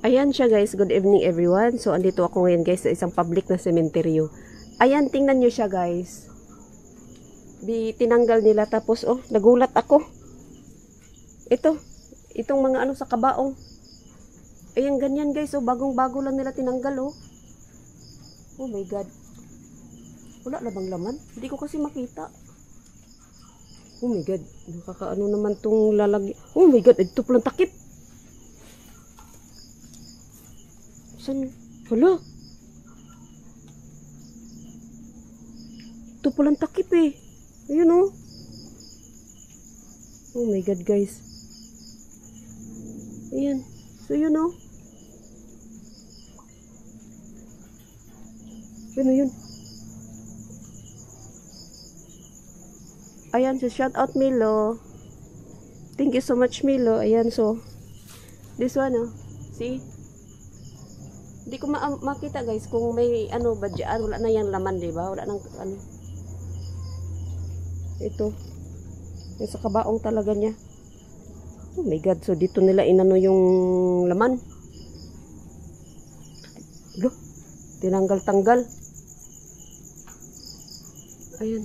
Ayan siya guys, good evening everyone. So andito ako ngayon guys sa isang public na sementeryo. Ayan, tingnan nyo siya guys. Tinanggal nila tapos oh, nagulat ako. Itong mga ano sa kabaong. Ayan ganyan guys, oh, bagong-bago lang nila tinanggal oh. Oh my god. Wala na bang laman? Hindi ko kasi makita. Oh my god, nakakaano naman tong lalagyan. Oh my god, ito palang takip. San? Hala. Ito palang takip eh. Ayun oh. Oh my god guys. Ayan. So yun oh. Yun oh yun. Ayan, so shout out Milo. Thank you so much Milo. Ayan, so this one oh. See? Hindi ko makita guys kung may ano ba dyan. Wala na yung laman, diba? Wala nang ano. Ito. Yung sa kabaong talaga niya. Oh my god. So dito nila inano yung laman. Look. Tinanggal-tanggal. Ayan.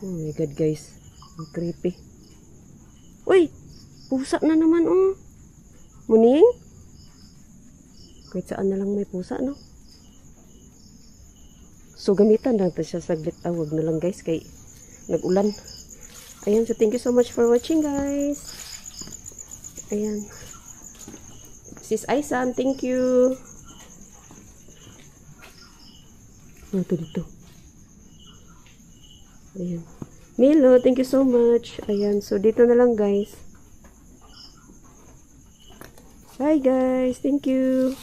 Oh my god guys. Ang creepy. Uy! Pusa na naman oh. Muning? Kahit saan na lang may pusa, no? So, gamitan lang ito siya saglit. Wag na lang guys, kay nag-ulan. Ayan, so thank you so much for watching, guys. Ayan. Sis Aisan, thank you. Ito dito. Ayan. Milo, thank you so much. Ayan, so dito na lang, guys. Bye, guys. Thank you.